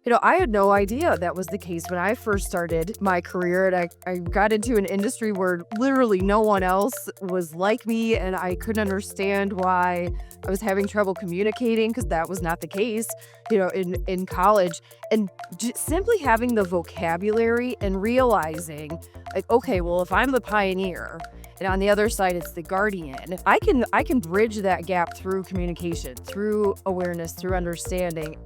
I had no idea that was the case when I first started my career, and I got into an industry where literally no one else was like me, and I couldn't understand why I was having trouble communicating because that was not the case, in college. And simply having the vocabulary and realizing, like, okay, well, if I'm the pioneer and on the other side it's the guardian, I can bridge that gap through communication, through awareness, through understanding.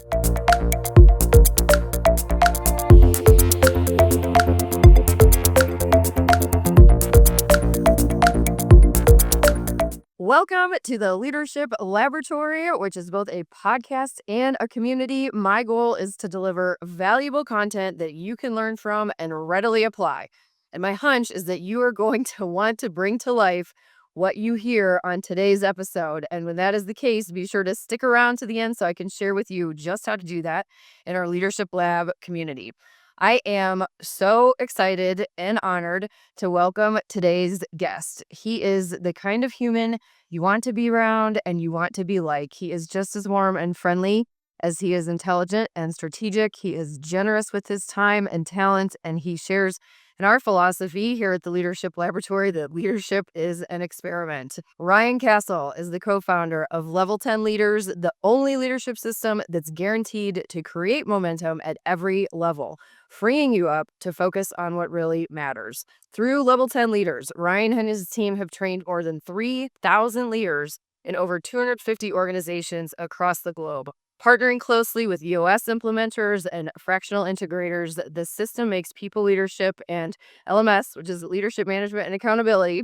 Welcome to the Leadership Laboratory, which is both a podcast and a community. My goal is to deliver valuable content that you can learn from and readily apply. And my hunch is that you are going to want to bring to life what you hear on today's episode. And when that is the case, be sure to stick around to the end so I can share with you just how to do that in our Leadership Lab community. I am so excited and honored to welcome today's guest. He is the kind of human you want to be around and you want to be like. He is just as warm and friendly as he is intelligent and strategic. He is generous with his time and talent, and he shares in our philosophy here at the Leadership Laboratory that leadership is an experiment. Ryan Castle is the co-founder of Level 10 Leaders, the only leadership system that's guaranteed to create momentum at every level, freeing you up to focus on what really matters. Through Level 10 Leaders, Ryan and his team have trained more than 3,000 leaders in over 250 organizations across the globe. Partnering closely with EOS implementers and fractional integrators, the system makes people leadership and LMS, which is leadership management and accountability,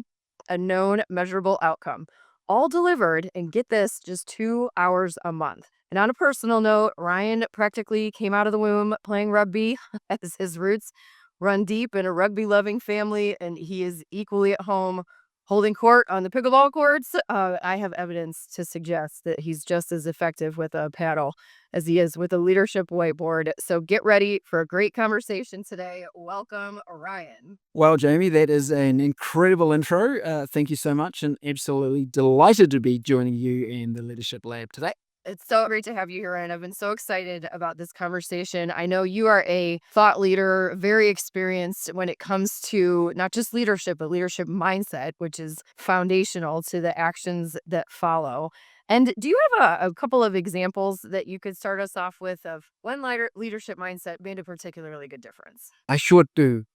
a known measurable outcome. All delivered, and get this, just 2 hours a month. And on a personal note, Ryan practically came out of the womb playing rugby as his roots run deep in a rugby-loving family, and he is equally at home holding court on the pickleball courts. I have evidence to suggest that he's just as effective with a paddle as he is with a leadership whiteboard. So get ready for a great conversation today. Welcome, Ryan. Well, Jamie, that is an incredible intro. Thank you so much, and absolutely delighted to be joining you in the Leadership Lab today. It's so great to have you here, and I've been so excited about this conversation. I know you are a thought leader, very experienced when it comes to not just leadership, but leadership mindset, which is foundational to the actions that follow. And do you have a couple of examples that you could start us off with of when leadership mindset made a particularly good difference? I sure do.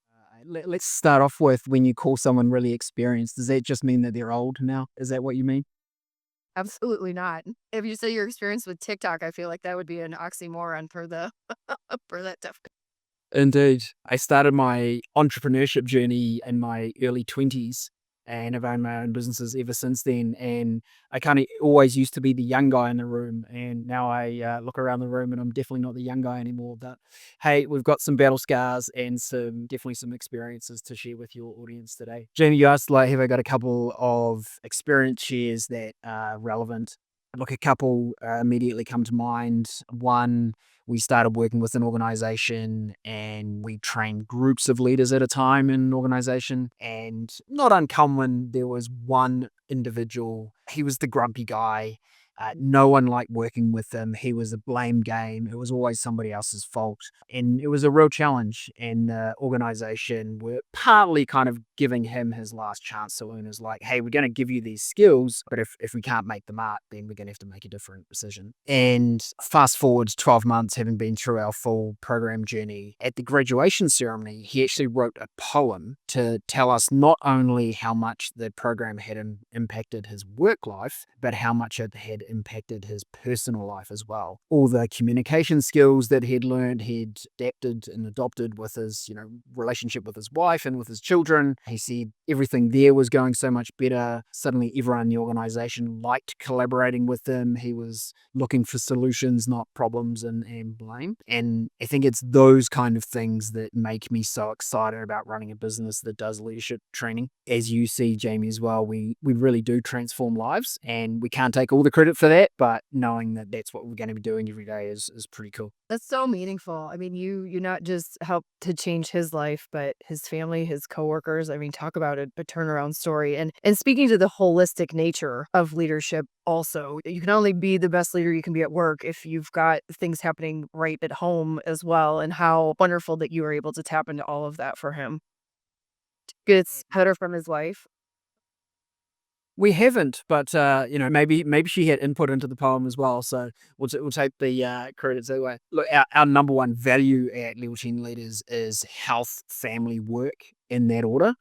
Let's start off with when you call someone really experienced. Does that just mean that they're old now? Is that what you mean? Absolutely not. If you say your experience with TikTok, I feel like that would be an oxymoron for the for that definition. Indeed. I started my entrepreneurship journey in my early 20s and have owned my own businesses ever since then. And I kind of always used to be the young guy in the room. And now I look around the room and I'm definitely not the young guy anymore. But hey, we've got some battle scars and definitely some experiences to share with your audience today. Jamie, you asked, like, have I got a couple of experience shares that are relevant? Look, a couple immediately come to mind. One, we started working with an organization and we trained groups of leaders at a time in an organization. And not uncommon, there was one individual. He was the grumpy guy. No one liked working with him. He was a blame game. It was always somebody else's fault. And it was a real challenge. And the organization were partly kind of giving him his last chance to earn is like, hey, we're going to give you these skills, but if we can't make them up, then we're going to have to make a different decision. And fast forward 12 months, having been through our full program journey, at the graduation ceremony, he actually wrote a poem to tell us not only how much the program had impacted his work life, but how much it had impacted his personal life as well. All the communication skills that he'd learned, he'd adapted and adopted with his, relationship with his wife and with his children. He said everything there was going so much better. Suddenly everyone in the organization liked collaborating with him. He was looking for solutions, not problems and blame. And I think it's those kind of things that make me so excited about running a business that does leadership training. As you see, Jamie, as well, we really do transform lives, and we can't take all the credit for that, but knowing that that's what we're going to be doing every day is pretty cool. That's so meaningful. I mean, you not just helped to change his life, but his family, his coworkers. I mean, talk about a turnaround story. And speaking to the holistic nature of leadership, also, you can only be the best leader you can be at work if you've got things happening right at home as well. And how wonderful that you were able to tap into all of that for him. Gets better from his wife. We haven't, but maybe she had input into the poem as well. So we'll take the credits that way. Look, our number one value at Level 10 Leaders is health, family, work in that order,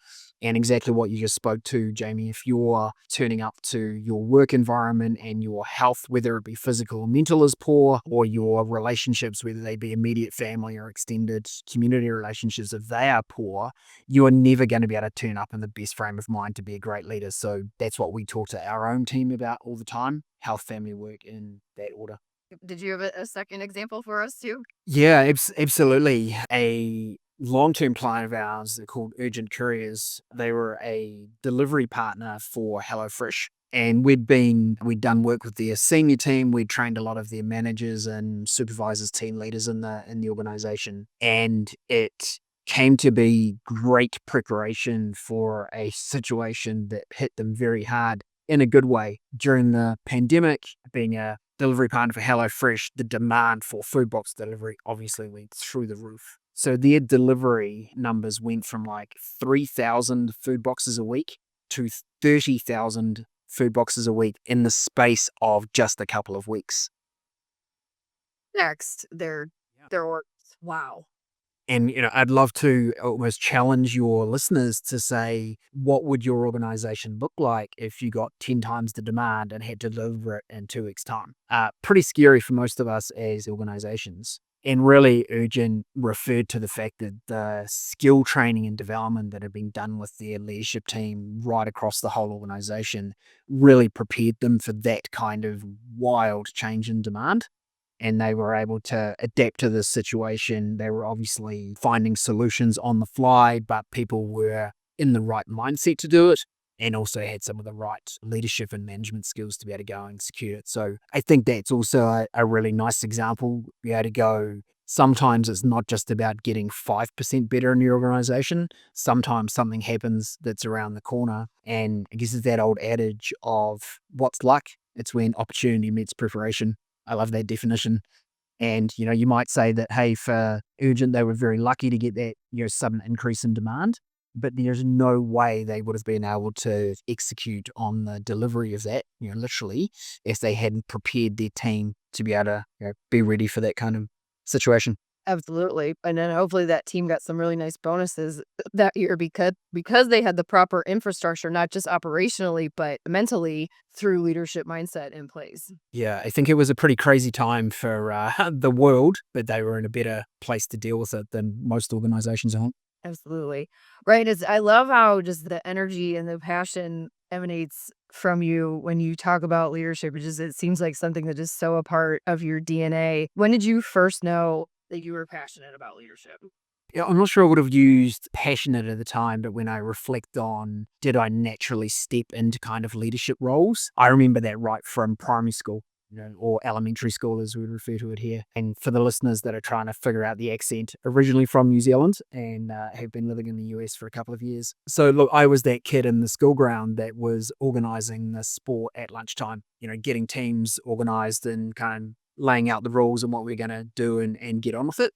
and exactly what you just spoke to, Jamie. If you're turning up to your work environment and your health, whether it be physical or mental, is poor, or your relationships, whether they be immediate family or extended community relationships, if they are poor, you are never going to be able to turn up in the best frame of mind to be a great leader. So that's what we talk to our own team about all the time: health, family, work in that order. Did you have a second example for us too? Yeah, absolutely. A long-term client of ours, they're called Urgent Couriers. They were a delivery partner for HelloFresh. And we'd done work with their senior team. We'd trained a lot of their managers and supervisors, team leaders in the organization. And it came to be great preparation for a situation that hit them very hard in a good way. During the pandemic, being a delivery partner for HelloFresh, the demand for food box delivery obviously went through the roof. So their delivery numbers went from like 3,000 food boxes a week to 30,000 food boxes a week in the space of just a couple of weeks. Next, their orders. Wow. And, I'd love to almost challenge your listeners to say, what would your organization look like if you got 10 times the demand and had to deliver it in 2 weeks' time? Pretty scary for most of us as organizations. And really, Urgent referred to the fact that the skill training and development that had been done with their leadership team right across the whole organization really prepared them for that kind of wild change in demand, and they were able to adapt to this situation. They were obviously finding solutions on the fly, but people were in the right mindset to do it, and also had some of the right leadership and management skills to be able to go and execute it. So I think that's also a really nice example. Be able to go, sometimes it's not just about getting 5% better in your organization. Sometimes something happens that's around the corner. And I guess it's that old adage of what's luck? It's when opportunity meets preparation. I love that definition. And, you might say that, hey, for Urgent, they were very lucky to get that, sudden increase in demand, but there's no way they would have been able to execute on the delivery of that, literally, if they hadn't prepared their team to be able to, be ready for that kind of situation. Absolutely. And then hopefully that team got some really nice bonuses that year because they had the proper infrastructure, not just operationally, but mentally through leadership mindset in place. Yeah, I think it was a pretty crazy time for the world, but they were in a better place to deal with it than most organizations are. Absolutely. Right. I love how just the energy and the passion emanates from you when you talk about leadership. It seems like something that is so a part of your DNA. When did you first know that you were passionate about leadership? Yeah, I'm not sure I would have used passionate at the time, but when I reflect on, did I naturally step into kind of leadership roles? I remember that right from primary school, or elementary school as we refer to it here. And for the listeners that are trying to figure out the accent, originally from New Zealand and have been living in the US for a couple of years. So look, I was that kid in the school ground that was organizing the sport at lunchtime, getting teams organized and kind of laying out the rules and what we're going to do and get on with it.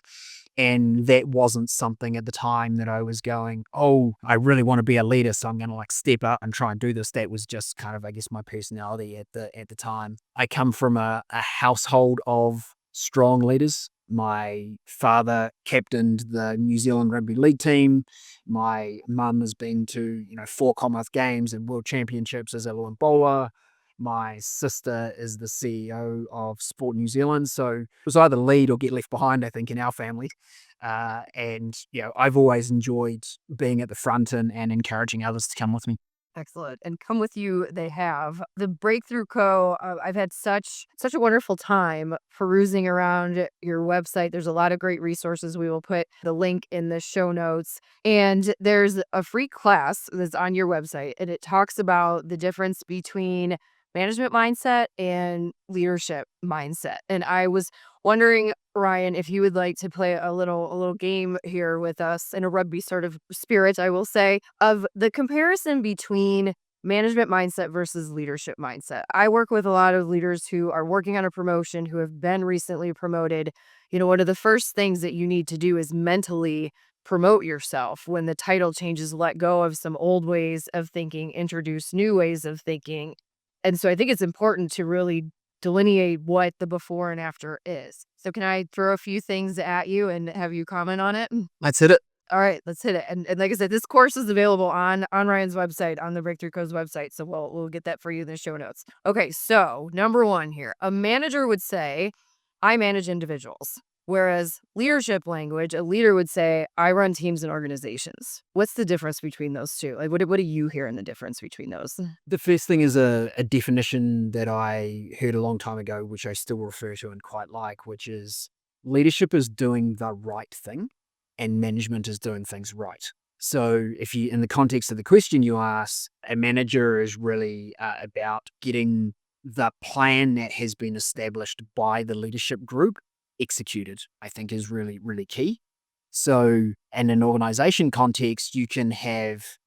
And that wasn't something at the time that I was going, oh, I really want to be a leader, so I'm going to like step up and try and do this. That was just kind of, I guess, my personality at the time. I come from a household of strong leaders. My father captained the New Zealand Rugby League team. My mum has been to, 4 Commonwealth Games and World Championships as a Olympic bowler. My sister is the CEO of Sport New Zealand. So it was either lead or get left behind, I think, in our family. And I've always enjoyed being at the front and encouraging others to come with me. Excellent. And come with you, they have. The Breakthrough Co. I've had such a wonderful time perusing around your website. There's a lot of great resources. We will put the link in the show notes. And there's a free class that's on your website, and it talks about the difference between management mindset and leadership mindset. And I was wondering, Ryan, if you would like to play a little game here with us in a rugby sort of spirit, I will say, of the comparison between management mindset versus leadership mindset. I work with a lot of leaders who are working on a promotion, who have been recently promoted. One of the first things that you need to do is mentally promote yourself. When the title changes, let go of some old ways of thinking, introduce new ways of thinking. And so I think it's important to really delineate what the before and after is. So can I throw a few things at you and have you comment on it? Let's hit it. All right, let's hit it. And like I said, this course is available on Ryan's website, on the Breakthrough Codes website. So we'll get that for you in the show notes. Okay, so number one here, a manager would say, I manage individuals. Whereas leadership language, a leader would say, I run teams and organizations. What's the difference between those two? Like, what do you hear in the difference between those? The first thing is a definition that I heard a long time ago, which I still refer to and quite like, which is leadership is doing the right thing and management is doing things right. So if you, in the context of the question you ask, a manager is really about getting the plan that has been established by the leadership group executed, I think is really, really key. So in an organization context, you can have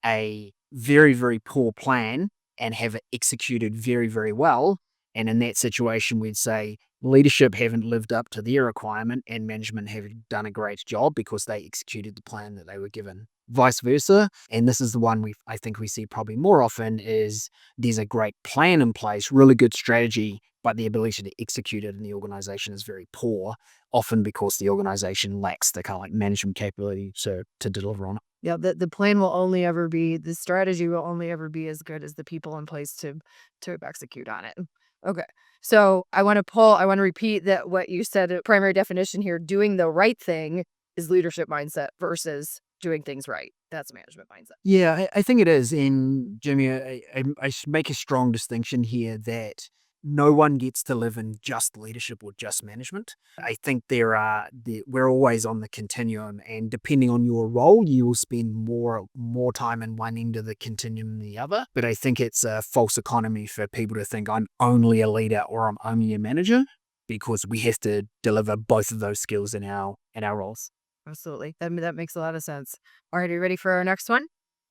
a very, very poor plan and have it executed very, very well. And in that situation, we'd say leadership haven't lived up to their requirement and management have done a great job because they executed the plan that they were given. Vice versa. And this is the one I think we see probably more often is there's a great plan in place, really good strategy, but the ability to execute it in the organization is very poor, often because the organization lacks the kind of like management capability to deliver on it. Yeah, the plan will only ever be, the strategy will only ever be as good as the people in place to execute on it. Okay. So I want to repeat that what you said, primary definition here, doing the right thing is leadership mindset versus doing things right. That's management mindset. Yeah, I think it is. And Jimmy, I should make a strong distinction here that no one gets to live in just leadership or just management. I think we're always on the continuum, and depending on your role, you will spend more time in one end of the continuum than the other. But I think it's a false economy for people to think I'm only a leader or I'm only a manager, because we have to deliver both of those skills in our roles. Absolutely. That makes a lot of sense. All right, are you ready for our next one?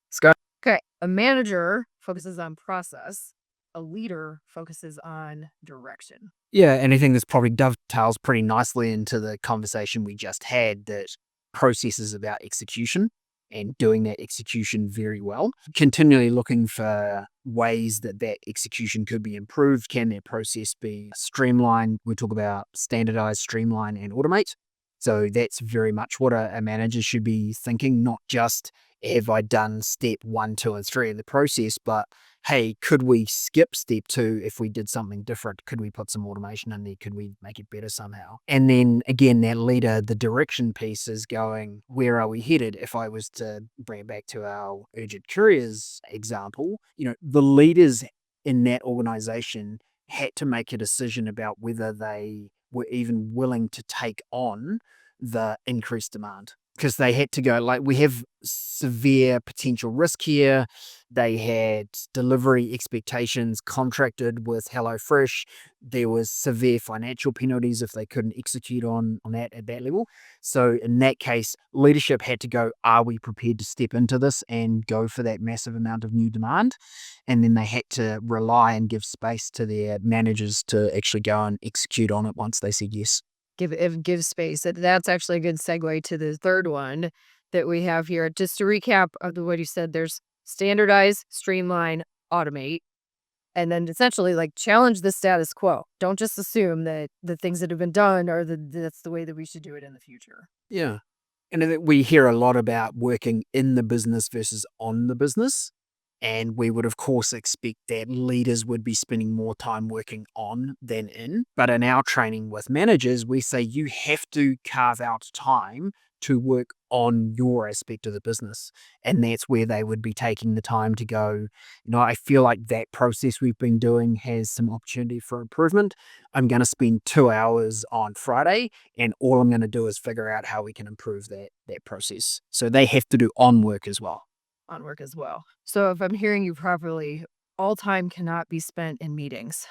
Let's go. Okay. A manager focuses on process. A leader focuses on direction. Yeah, and I think this probably dovetails pretty nicely into the conversation we just had, that process is about execution and doing that execution very well. Continually looking for ways that execution could be improved. Can that process be streamlined? We talk about standardize, streamline, and automate. So that's very much what a manager should be thinking, not just have I done step 1, 2, and 3 of the process, but hey, could we skip step 2 if we did something different? Could we put some automation in there? Could we make it better somehow? And then again, that leader, the direction piece is going, where are we headed? If I was to bring it back to our urgent couriers example, the leaders in that organization had to make a decision about whether they were even willing to take on the increased demand, because they had to go, like, we have severe potential risk here. They had delivery expectations contracted with HelloFresh. There was severe financial penalties if they couldn't execute on that at that level. So in that case, leadership had to go, are we prepared to step into this and go for that massive amount of new demand? And then they had to rely and give space to their managers to actually go and execute on it once they said yes. Give space. That's actually a good segue to the third one that we have here. Just to recap of what you said, there's standardize, streamline, automate, and then essentially like challenge the status quo. Don't just assume that the things that have been done are that's the way that we should do it in the future. Yeah. And then we hear a lot about working in the business versus on the business. And we would, of course, expect that leaders would be spending more time working on than in. But in our training with managers, we say you have to carve out time to work on your aspect of the business. And that's where they would be taking the time to go, I feel like that process we've been doing has some opportunity for improvement. I'm going to spend 2 hours on Friday, and all I'm going to do is figure out how we can improve that process. So they have to do on work as well. On work as well. So if I'm hearing you properly, all time cannot be spent in meetings.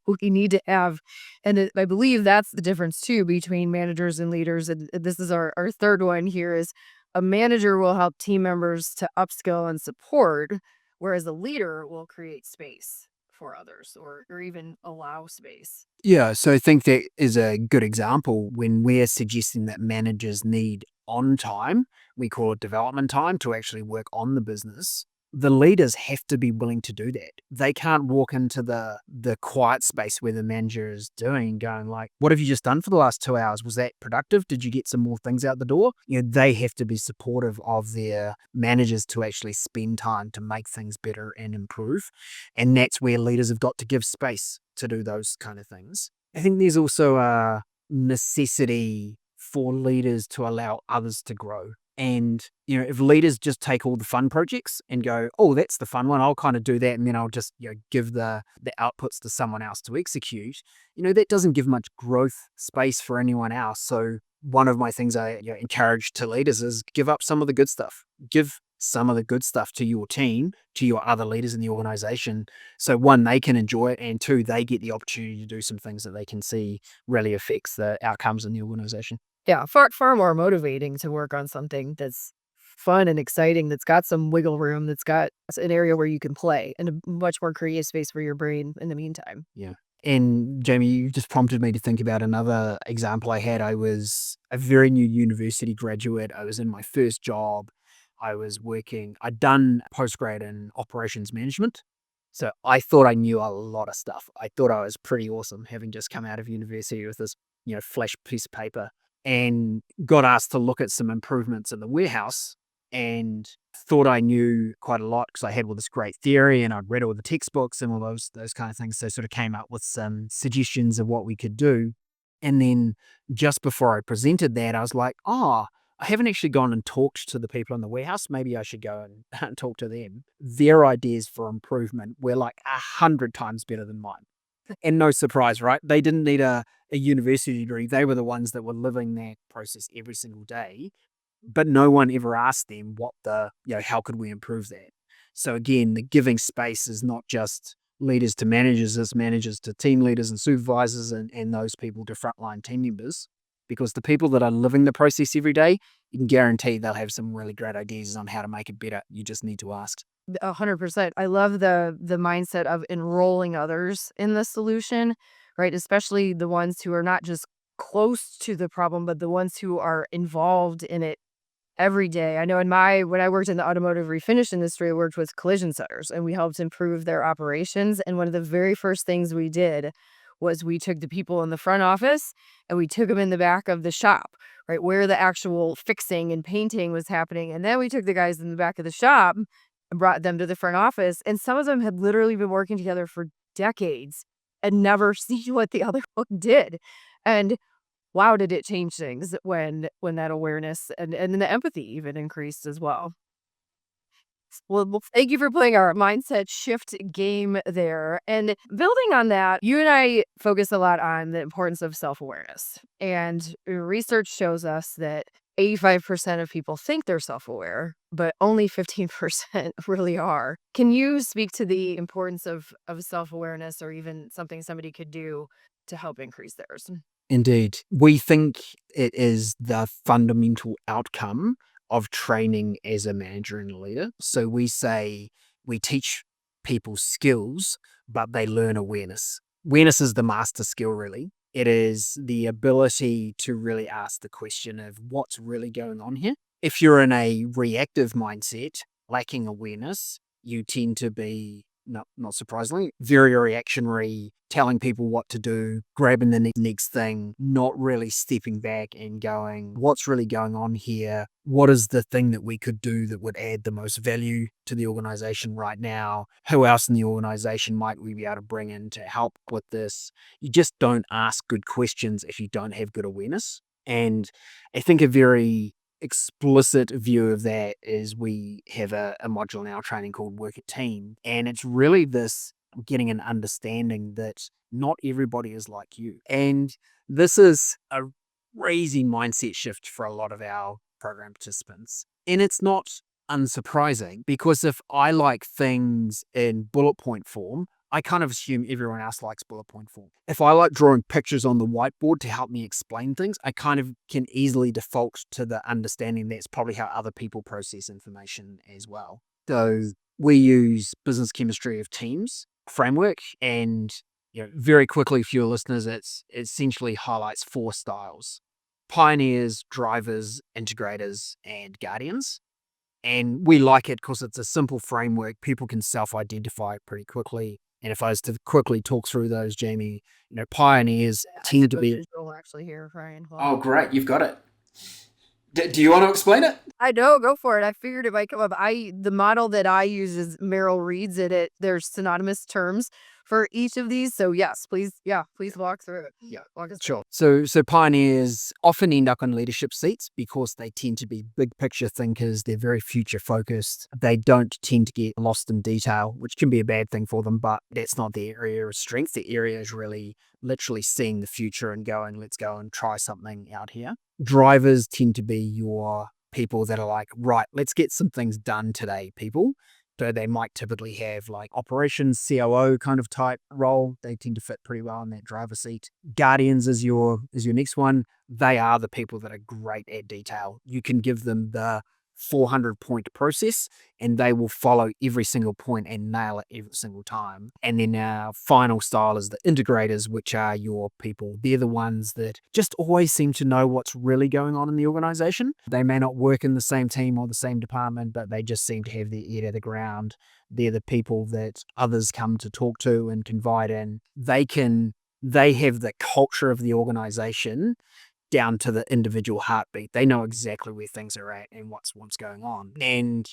We need to have, and I believe that's the difference too between managers and leaders. And this is our third one here is a manager will help team members to upskill and support, whereas a leader will create space for others or even allow space. Yeah, so I think that is a good example when we're suggesting that managers need on time, we call it development time to actually work on the business. The leaders have to be willing to do that. They can't walk into the quiet space where the manager is doing, going like, "What have you just done for the last 2 hours? Was that productive? Did you get some more things out the door?" They have to be supportive of their managers to actually spend time to make things better and improve. And that's where leaders have got to give space to do those kind of things. I think there's also a necessity for leaders to allow others to grow. And, if leaders just take all the fun projects and go, "Oh, that's the fun one, I'll kind of do that, and then I'll just, give the outputs to someone else to execute," that doesn't give much growth space for anyone else. So one of my things I encourage to leaders is give up some of the good stuff. Give some of the good stuff to your team, to your other leaders in the organization. So one, they can enjoy it, and two, they get the opportunity to do some things that they can see really affects the outcomes in the organization. Yeah, far more motivating to work on something that's fun and exciting, that's got some wiggle room, that's got an area where you can play and a much more creative space for your brain in the meantime. Yeah. And Jamie, you just prompted me to think about another example I had. I was a very new university graduate. I was in my first job. I'd done postgrad in operations management. So I thought I knew a lot of stuff. I thought I was pretty awesome having just come out of university with this, flash piece of paper, and got asked to look at some improvements in the warehouse and thought I knew quite a lot because I had all this great theory and I'd read all the textbooks and all those kind of things. So sort of came up with some suggestions of what we could do. And then just before I presented that, I was like, "Oh, I haven't actually gone and talked to the people in the warehouse. Maybe I should go and talk to them." Their ideas for improvement were like 100 times better than mine. And no surprise, right? They didn't need a university degree. They were the ones that were living that process every single day. But no one ever asked them how could we improve that? So again, the giving space is not just leaders to managers, it's managers to team leaders and supervisors and those people to frontline team members. Because the people that are living the process every day, you can guarantee they'll have some really great ideas on how to make it better. You just need to ask. 100%. I love the mindset of enrolling others in the solution, right? Especially the ones who are not just close to the problem, but the ones who are involved in it every day. I know when I worked in the automotive refinish industry, I worked with collision centers and we helped improve their operations. And one of the very first things we did was we took the people in the front office and we took them in the back of the shop, right, where the actual fixing and painting was happening. And then we took the guys in the back of the shop and brought them to the front office. And some of them had literally been working together for decades and never seen what the other one did. And wow, did it change things when that awareness and the empathy even increased as well. Well, thank you for playing our mindset shift game there. And building on that, you and I focus a lot on the importance of self-awareness. And research shows us that 85% of people think they're self-aware, but only 15% really are. Can you speak to the importance of self-awareness or even something somebody could do to help increase theirs? Indeed. We think it is the fundamental outcome of training as a manager and a leader. So we say we teach people skills, but they learn awareness. Awareness is the master skill, really. It is the ability to really ask the question of what's really going on here. If you're in a reactive mindset, lacking awareness, you tend to be, not surprisingly, very reactionary, telling people what to do, grabbing the next thing, not really stepping back and going, what's really going on here? What is the thing that we could do that would add the most value to the organization right now? Who else in the organization might we be able to bring in to help with this? You just don't ask good questions if you don't have good awareness. And I think a very explicit view of that is we have a module in our training called Work a Team. And it's really this getting an understanding that not everybody is like you. And this is a crazy mindset shift for a lot of our program participants. And it's not unsurprising because if I like things in bullet point form, I kind of assume everyone else likes bullet point form. If I like drawing pictures on the whiteboard to help me explain things, I kind of can easily default to the understanding that's probably how other people process information as well. So we use business chemistry of teams framework, and very quickly for your listeners, it essentially highlights 4 styles: pioneers, drivers, integrators, and guardians. And we like it because it's a simple framework. People can self-identify pretty quickly. And if I was to quickly talk through those, Jamie, pioneers tend to be. Visual actually here, Ryan. Hold Oh, on. great. You've got it. Do you want to explain it? I know, go for it. I figured it might come up. The model that I use is Merrill Reed's, and there's synonymous terms for each of these. So yes, please, yeah, please walk through it. Yeah, walk us sure. So pioneers often end up in leadership seats because they tend to be big picture thinkers. They're very future focused. They don't tend to get lost in detail, which can be a bad thing for them, but that's not their area of strength. The area is really literally seeing the future and going, let's go and try something out here. Drivers tend to be your people that are like, right, let's get some things done today, people. So they might typically have like operations, COO kind of type role. They tend to fit pretty well in that driver seat. Guardians is your next one. They are the people that are great at detail. You can give them the 400-point process and they will follow every single point and nail it every single time. And then our final style is the integrators, which are your people. They're the ones that just always seem to know what's really going on in the organization. They may not work in the same team or the same department, but they just seem to have their ear to the ground. They're the people that others come to talk to and confide in. They have the culture of the organization down to the individual heartbeat. They know exactly where things are at and what's going on. And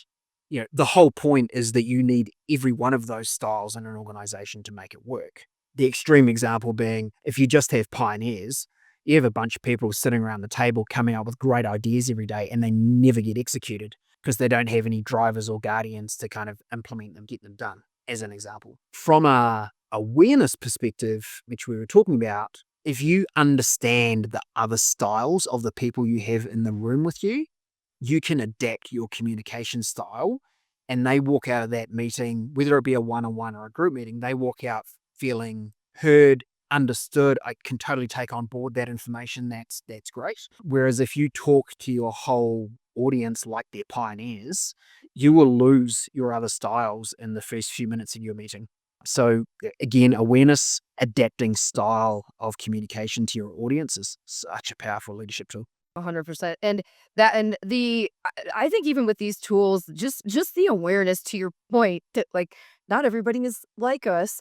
the whole point is that you need every one of those styles in an organization to make it work. The extreme example being, if you just have pioneers, you have a bunch of people sitting around the table coming up with great ideas every day and they never get executed because they don't have any drivers or guardians to kind of implement them, get them done, as an example. From a awareness perspective, which we were talking about, if you understand the other styles of the people you have in the room with you, you can adapt your communication style and they walk out of that meeting, whether it be a one-on-one or a group meeting, they walk out feeling heard, understood. I can totally take on board that information. That's great. Whereas if you talk to your whole audience like they're pioneers, you will lose your other styles in the first few minutes of your meeting. So again, awareness, adapting style of communication to your audience is such a powerful leadership tool. 100%. I think even with these tools, just the awareness to your point that like not everybody is like us.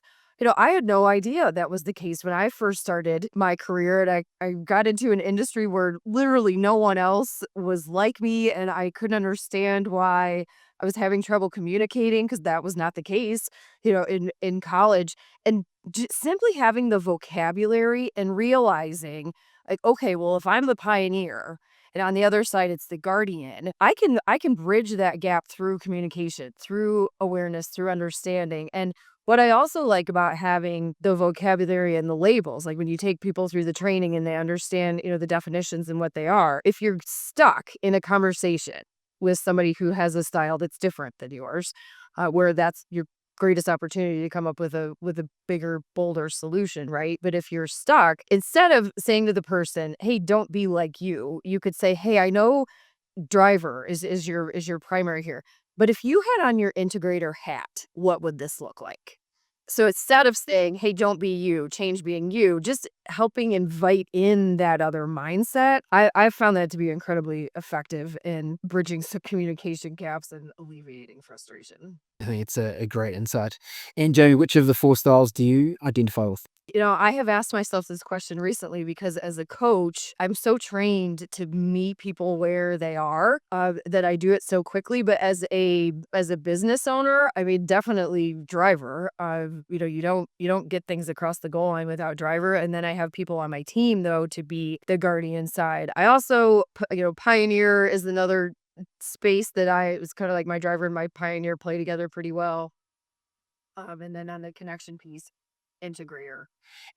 I had no idea that was the case when I first started my career, and I got into an industry where literally no one else was like me, and I couldn't understand why I was having trouble communicating because that was not the case, in college. And simply having the vocabulary and realizing like, okay, well, if I'm the pioneer and on the other side it's the guardian, I can bridge that gap through communication, through awareness, through understanding. And what I also like about having the vocabulary and the labels, like when you take people through the training and they understand, the definitions and what they are, if you're stuck in a conversation with somebody who has a style that's different than yours, where that's your greatest opportunity to come up with a bigger, bolder solution, right? But if you're stuck, instead of saying to the person, "Hey, don't be like you could say, "Hey, I know driver is your primary here. But if you had on your integrator hat, what would this look like?" So instead of saying, "Hey, don't be you, change being you," just helping invite in that other mindset. I found that to be incredibly effective in bridging some communication gaps and alleviating frustration. I think it's a great insight. And Jamie, which of the 4 styles do you identify with? I have asked myself this question recently because as a coach, I'm so trained to meet people where they are, that I do it so quickly. But as a business owner, I mean, definitely driver. You don't get things across the goal line without driver. And then I have people on my team though to be the guardian side. I also, pioneer is another space that I it was kind of like my driver and my pioneer play together pretty well. And then on the connection piece. integrator.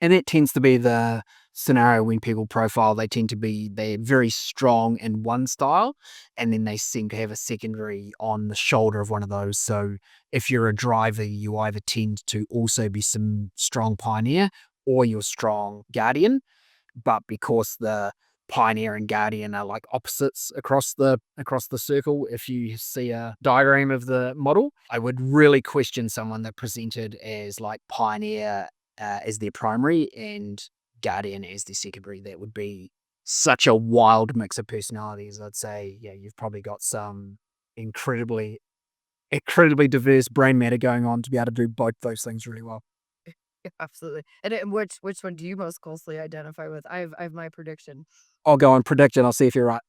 And that tends to be the scenario when people profile. They're very strong in one style, and then they seem to have a secondary on the shoulder of one of those. So if you're a driver, you either tend to also be some strong pioneer or you're strong guardian. But because the pioneer and guardian are like opposites across the circle, if you see a diagram of the model, I would really question someone that presented as like pioneer as their primary and guardian as their secondary. That would be such a wild mix of personalities. I'd say, yeah, you've probably got some incredibly diverse brain matter going on to be able to do both those things really well. Yeah, absolutely. And which one do you most closely identify with? I have my prediction. I'll go and predict and I'll see if you're right.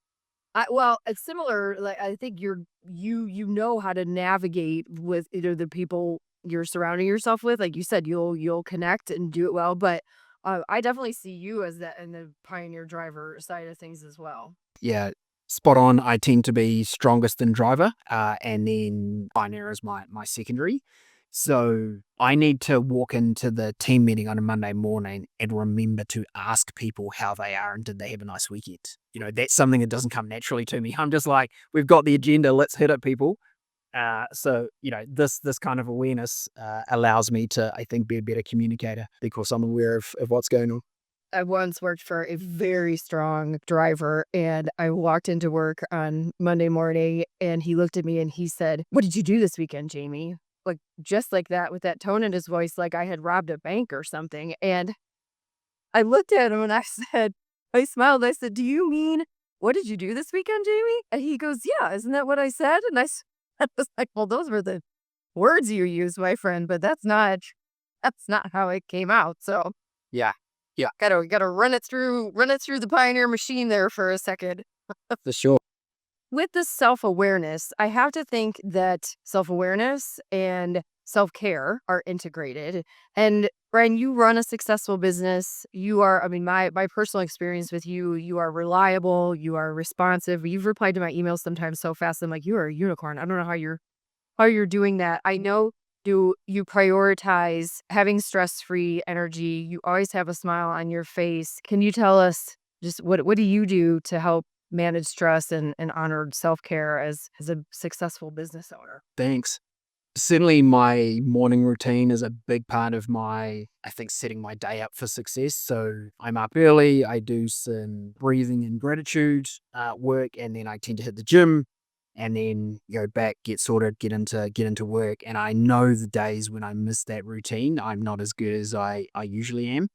Well, it's similar. Like I think you know how to navigate with either the people you're surrounding yourself with. Like you said, you'll connect and do it well. But I definitely see you as that in the pioneer driver side of things as well. Yeah, spot on. I tend to be strongest in driver, and then pioneer is my secondary. So I need to walk into the team meeting on a Monday morning and remember to ask people how they are and did they have a nice weekend. That's something that doesn't come naturally to me. I'm just like, we've got the agenda, let's hit it, people. This kind of awareness allows me to, I think, be a better communicator because I'm aware of what's going on. I once worked for a very strong driver, and I walked into work on Monday morning, and he looked at me and he said, "What did you do this weekend, Jamie?" Like, just like that, with that tone in his voice, like I had robbed a bank or something. And I looked at him and I said, I smiled. I said, "Do you mean, what did you do this weekend, Jamie?" And he goes, "Yeah, isn't that what I said?" And I was like, "Well, those were the words you used, my friend, but that's not how it came out." So Yeah, yeah, gotta run it through the pioneer machine there for a second. for sure. With the self-awareness, I have to think that self-awareness and self-care are integrated. And Brian, you run a successful business. You are, I mean, my personal experience with you, you are reliable, you are responsive. You've replied to my emails sometimes so fast. I'm like, you are a unicorn. I don't know how you're doing that. I know you prioritize having stress-free energy. You always have a smile on your face. Can you tell us just what do you do to help manage stress and honor self-care as a successful business owner? Thanks. Certainly, my morning routine is a big part of my, I think, setting my day up for success. So I'm up early, I do some breathing and gratitude work, and then I tend to hit the gym and then go back, get sorted, get into work. And I know the days when I miss that routine, I'm not as good as I usually am.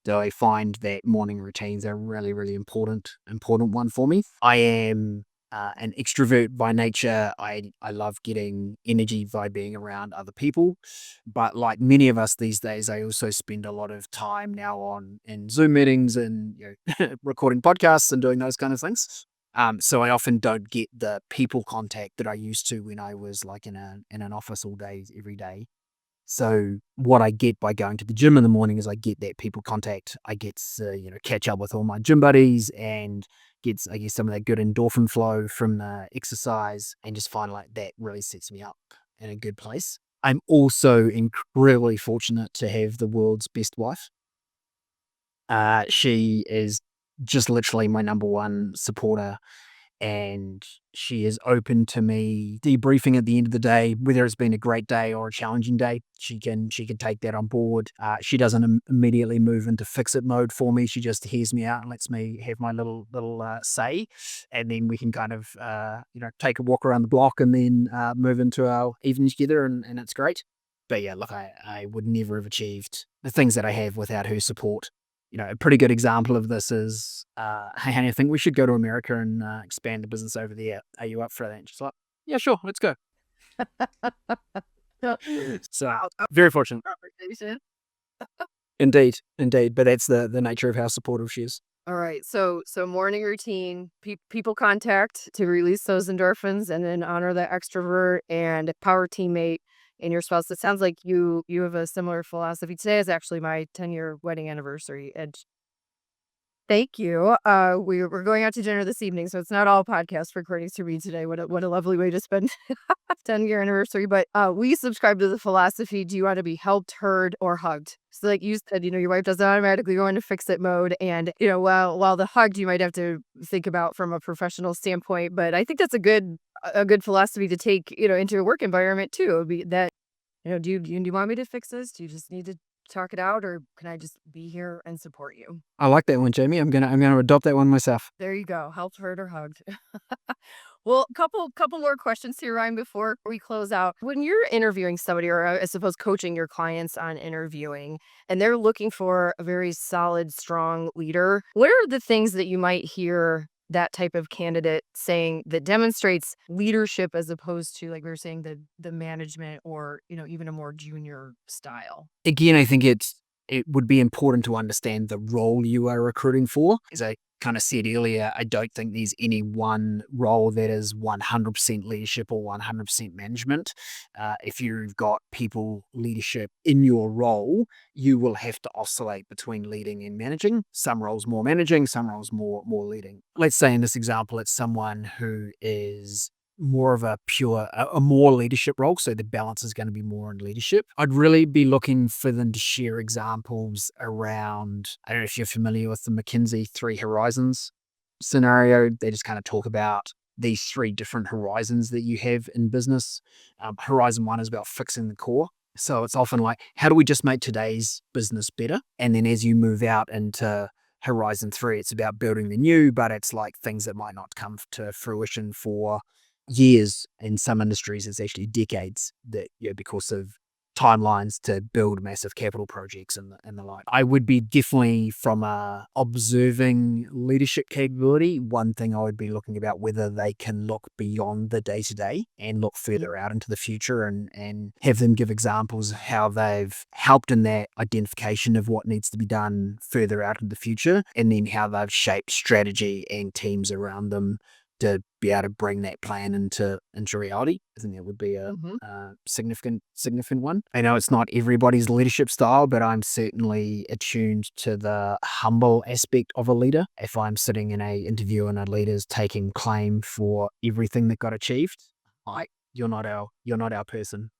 So I find that morning routines are really, really important one for me. I am an extrovert by nature. I love getting energy by being around other people. But like many of us these days, I also spend a lot of time now on in Zoom meetings and recording podcasts and doing those kind of things. So I often don't get the people contact that I used to when I was like in an office all day every day. So what I get by going to the gym in the morning is I get that people contact. I get to, catch up with all my gym buddies and gets, I guess, some of that good endorphin flow from the exercise and just find like that really sets me up in a good place. I'm also incredibly fortunate to have the world's best wife. She is just literally my number one supporter and she is open to me debriefing at the end of the day, whether it's been a great day or a challenging day. She can take that on board. She doesn't immediately move into fix it mode for me. She just hears me out and lets me have my little say, and then we can kind of take a walk around the block and then move into our evening together, and it's great. But yeah, look, I would never have achieved the things that I have without her support. A pretty good example of this is, hey, honey, I think we should go to America and expand the business over there. Are you up for that? And she's like, yeah, sure, let's go. So Wow, very fortunate. conversation. Indeed. But that's the nature of how supportive she is. All right. So morning routine, people contact to release those endorphins and then honor the extrovert and power teammate and your spouse. It sounds like you have a similar philosophy. Today is actually my 10-year wedding anniversary. And Thank you. We're going out to dinner this evening, so it's not all podcast recordings to read today. What a lovely way to spend 10-year anniversary. But we subscribe to the philosophy: do you want to be helped, heard, or hugged? So, like you said, your wife doesn't automatically go into fix it mode, and while the hugged you might have to think about from a professional standpoint. But I think that's a good philosophy to take into a work environment too. It would be that do you want me to fix this? Do you just need to talk it out, or can I just be here and support you? I like that one, Jamie. I'm gonna adopt that one myself. There you go. Helped, heard, or hugged. Well, couple more questions here, Ryan, before we close out. When you're interviewing somebody, or I suppose coaching your clients on interviewing, and they're looking for a very solid, strong leader, what are the things that you might hear that type of candidate saying that demonstrates leadership as opposed to, like we were saying, the management or even a more junior style? Again, I think it would be important to understand the role you are recruiting for. As I kind of said earlier, I don't think there's any one role that is 100% leadership or 100% management. If you've got people leadership in your role, you will have to oscillate between leading and managing. Some roles more managing, some roles more leading. Let's say in this example, it's someone who is more of a more leadership role, so the balance is going to be more in leadership. I'd really be looking for them to share examples around, I don't know if you're familiar with the McKinsey 3 horizons scenario. They just kind of talk about these 3 different horizons that you have in business. Horizon 1 is about fixing the core. So it's often like, how do we just make today's business better? And then as you move out into Horizon 3, it's about building the new, but it's like things that might not come to fruition for years. In some industries, it's actually decades that, because of timelines to build massive capital projects and the like. I would be definitely, from a observing leadership capability, one thing I would be looking about whether they can look beyond the day to day and look further out into the future, and have them give examples of how they've helped in that identification of what needs to be done further out in the future, and then how they've shaped strategy and teams around them to be able to bring that plan into reality. I think that would be a significant one. I know it's not everybody's leadership style, but I'm certainly attuned to the humble aspect of a leader. If I'm sitting in a interview and a leader's taking claim for everything that got achieved, you're not our person.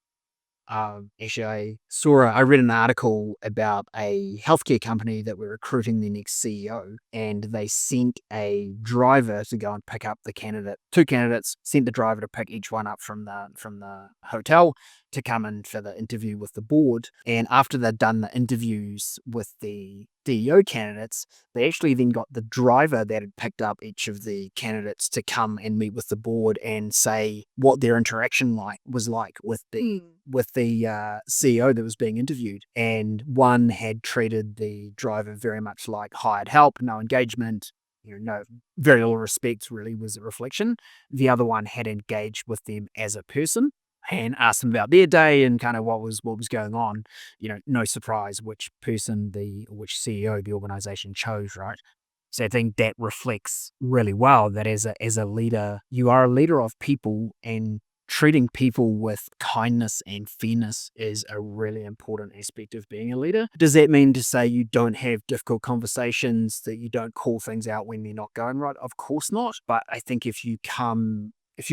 Actually, I read an article about a healthcare company that were recruiting their next CEO, and they sent a driver to go and pick up the candidate. 2 candidates, sent the driver to pick each one up from the hotel to come in for the interview with the board. And after they'd done the interviews with the CEO candidates, they actually then got the driver that had picked up each of the candidates to come and meet with the board and say what their interaction was like with the CEO that was being interviewed. And one had treated the driver very much like hired help, no engagement, no, very little respect really was a reflection. The other one had engaged with them as a person and asked them about their day and kind of what was going on. No surprise which which CEO the organization chose, right? So I think that reflects really well that as a leader, you are a leader of people, and treating people with kindness and fairness is a really important aspect of being a leader. Does that mean to say you don't have difficult conversations, that you don't call things out when they're not going right? Of course not. But I think if you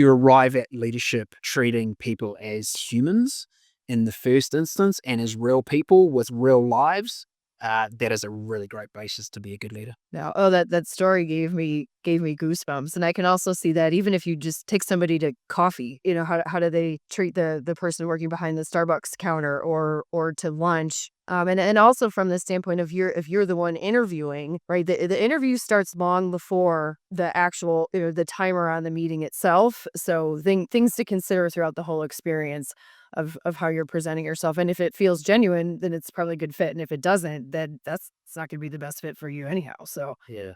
arrive at leadership treating people as humans in the first instance and as real people with real lives, that is a really great basis to be a good leader. Now, that story gave me goosebumps, and I can also see that even if you just take somebody to coffee, how do they treat the person working behind the Starbucks counter or to lunch, and also from the standpoint of if you're the one interviewing, right? The interview starts long before the actual the timer on the meeting itself. So things to consider throughout the whole experience of how you're presenting yourself. And if it feels genuine, then it's probably a good fit. And if it doesn't, then it's not going to be the best fit for you anyhow. So Yeah.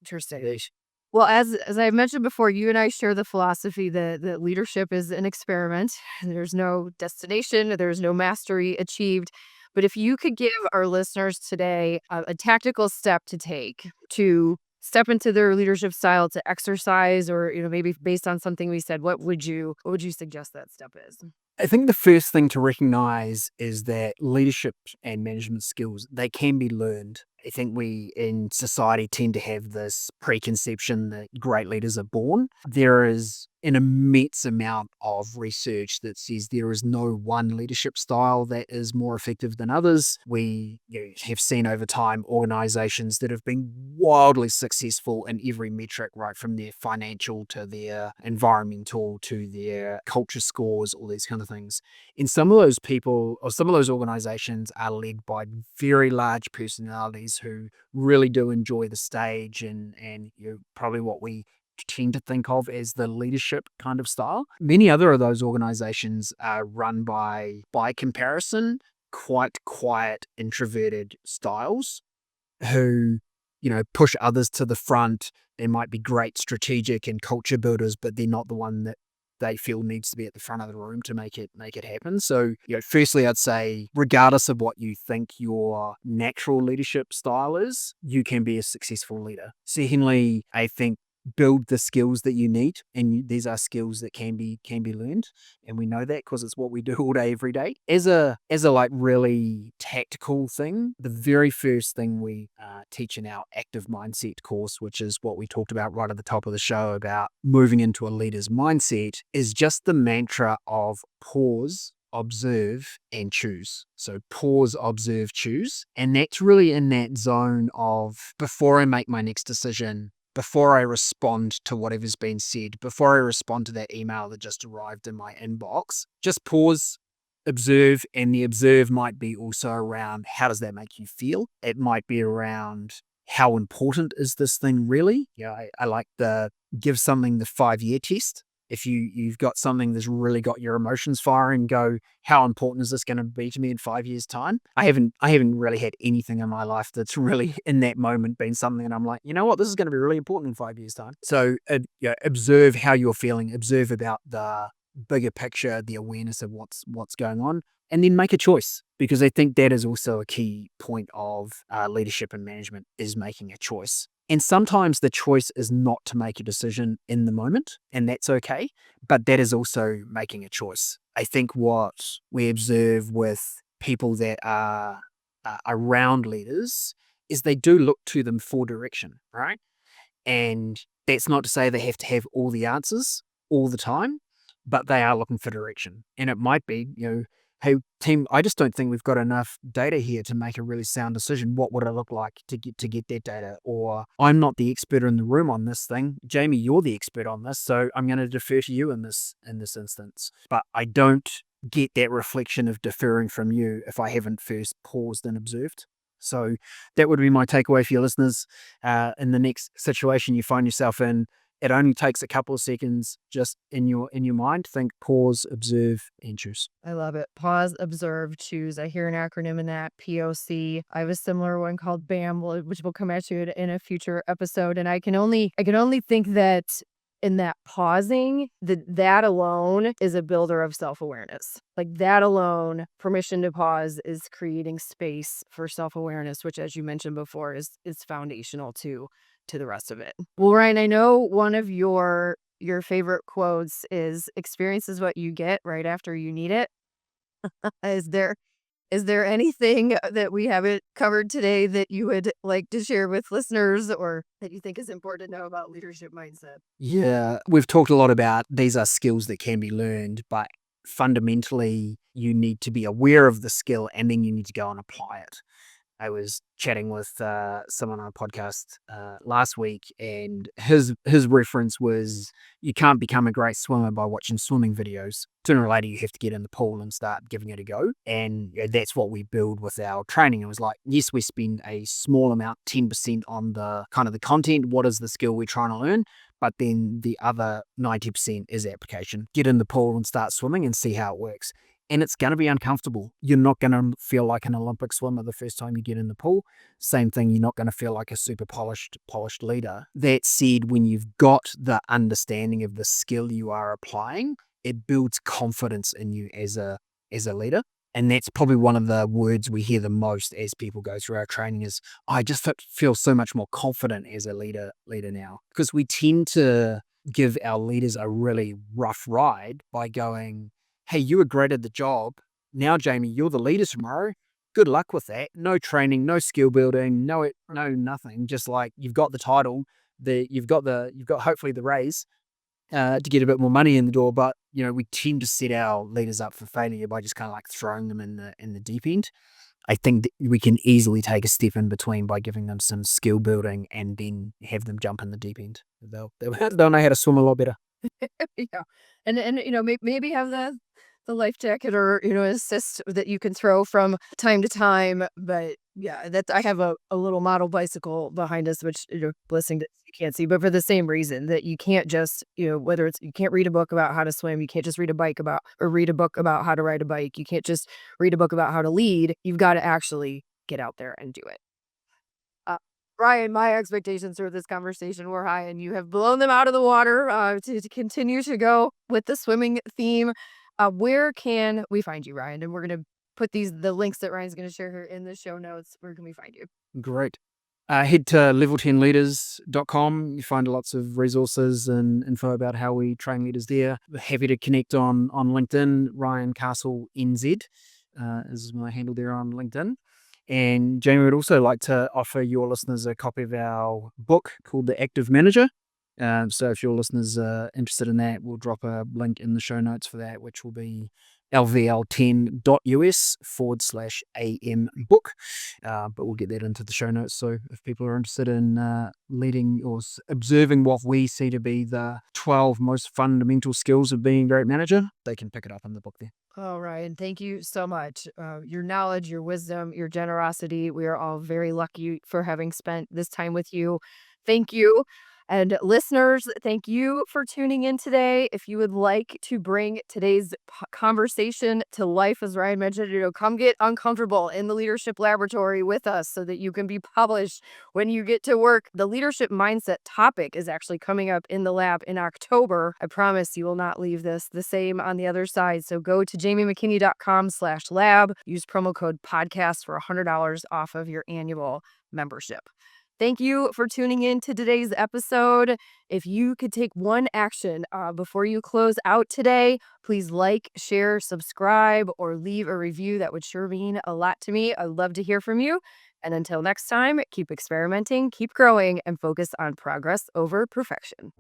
interesting. Yeesh. Well, as I mentioned before, you and I share the philosophy that leadership is an experiment. There's no destination, there's no mastery achieved. But if you could give our listeners today a tactical step to take to step into their leadership style, to exercise, or maybe based on something we said, what would you suggest that step is? I think the first thing to recognize is that leadership and management skills, they can be learned. I think we in society tend to have this preconception that great leaders are born. There is an immense amount of research that says there is no one leadership style that is more effective than others. We have seen over time organizations that have been wildly successful in every metric, right from their financial to their environmental to their culture scores, all these kind of things. And some of those people or some of those organizations are led by very large personalities who really do enjoy the stage and probably what we tend to think of as the leadership kind of style. Many other of those organizations are run by comparison, quite quiet, introverted styles who, push others to the front. They might be great strategic and culture builders, but they're not the one that they feel needs to be at the front of the room to make it happen. So, firstly, I'd say, regardless of what you think your natural leadership style is, you can be a successful leader. Secondly, I think build the skills that you need, and these are skills that can be learned, and we know that because it's what we do all day every day. As a like really tactical thing, the very first thing we teach in our active mindset course, which is what we talked about right at the top of the show about moving into a leader's mindset, is just the mantra of pause, observe, and choose. So pause, observe, choose. And that's really in that zone of before I make my next decision, before I respond to whatever's been said, before I respond to that email that just arrived in my inbox, just pause, observe, and the observe might be also around how does that make you feel? It might be around how important is this thing really? I like the give something the 5-year test. If you've got something that's really got your emotions firing, go, how important is this going to be to me in 5 years' time? I haven't really had anything in my life that's really in that moment been something and I'm like, you know what, this is going to be really important in 5 years' time. So observe how you're feeling, observe about the bigger picture, the awareness of what's going on, and then make a choice. Because I think that is also a key point of leadership and management is making a choice. And sometimes the choice is not to make a decision in the moment, and that's okay, but that is also making a choice. I think what we observe with people that are around leaders is they do look to them for direction, right? And that's not to say they have to have all the answers all the time, but they are looking for direction. And it might be, hey, team, I just don't think we've got enough data here to make a really sound decision. What would it look like to get that data? Or I'm not the expert in the room on this thing. Jamie, you're the expert on this, so I'm going to defer to you in this instance. But I don't get that reflection of deferring from you if I haven't first paused and observed. So that would be my takeaway for your listeners. In the next situation you find yourself in, it only takes a couple of seconds just in your mind. Think, pause, observe, and choose. I love it. Pause, observe, choose. I hear an acronym in that, POC. I have a similar one called BAM, which we'll come back to in a future episode. And I can only think that in that pausing, that alone is a builder of self-awareness. Like that alone, permission to pause is creating space for self-awareness, which, as you mentioned before, is foundational to the rest of it. Well, Ryan, I know one of your favorite quotes is experience is what you get right after you need it. Is there anything that we haven't covered today that you would like to share with listeners or that you think is important to know about leadership mindset? Yeah, we've talked a lot about these are skills that can be learned, but fundamentally you need to be aware of the skill and then you need to go and apply it. I was chatting with someone on a podcast last week, and his reference was you can't become a great swimmer by watching swimming videos. Sooner or later, you have to get in the pool and start giving it a go. And that's what we build with our training. It was like, yes, we spend a small amount, 10% on the kind of the content. What is the skill we're trying to learn? But then the other 90% is application. Get in the pool and start swimming and see how it works. And it's going to be uncomfortable. You're not going to feel like an Olympic swimmer the first time you get in the pool. Same thing, you're not going to feel like a super polished leader. That said, when you've got the understanding of the skill you are applying, it builds confidence in you as a leader. And that's probably one of the words we hear the most as people go through our training is, I just feel so much more confident as a leader now. Because we tend to give our leaders a really rough ride by going, hey, you were great at the job. Now, Jamie, you're the leader tomorrow. Good luck with that. No training, no skill building, no nothing. Just like you've got the title, you've got hopefully the raise to get a bit more money in the door. But we tend to set our leaders up for failure by just kind of like throwing them in the deep end. I think that we can easily take a step in between by giving them some skill building and then have them jump in the deep end. They'll know how to swim a lot better. Yeah. And maybe have the life jacket or assist that you can throw from time to time. But yeah, that I have a little model bicycle behind us, which listening to you can't see, but for the same reason that you can't just whether it's you can't read a book about how to swim, you can't just read a book about how to ride a bike, you can't just read a book about how to lead. You've got to actually get out there and do it. Uh, Ryan, my expectations for this conversation were high, and you have blown them out of the water to continue to go with the swimming theme. Where can we find you, Ryan? And we're going to put the links that Ryan's going to share here in the show notes. Where can we find you? Great. Head to level10leaders.com. You find lots of resources and info about how we train leaders there. We're happy to connect on LinkedIn. Ryan Castle NZ is my handle there on LinkedIn. And Jamie would also like to offer your listeners a copy of our book called The Active Manager. So if your listeners are interested in that, we'll drop a link in the show notes for that, which will be lvl10.us/am book. But we'll get that into the show notes. So if people are interested in leading or observing what we see to be the 12 most fundamental skills of being a great manager, they can pick it up in the book there. Oh, Ryan, thank you so much. Your knowledge, your wisdom, your generosity. We are all very lucky for having spent this time with you. Thank you. And listeners, thank you for tuning in today. If you would like to bring today's conversation to life, as Ryan mentioned, come get uncomfortable in the leadership laboratory with us so that you can be published when you get to work. The leadership mindset topic is actually coming up in the lab in October. I promise you will not leave this the same on the other side. So go to jamiemckinney.com/lab. Use promo code podcast for $100 off of your annual membership. Thank you for tuning in to today's episode. If you could take one action before you close out today, please like, share, subscribe, or leave a review. That would sure mean a lot to me. I'd love to hear from you. And until next time, keep experimenting, keep growing, and focus on progress over perfection.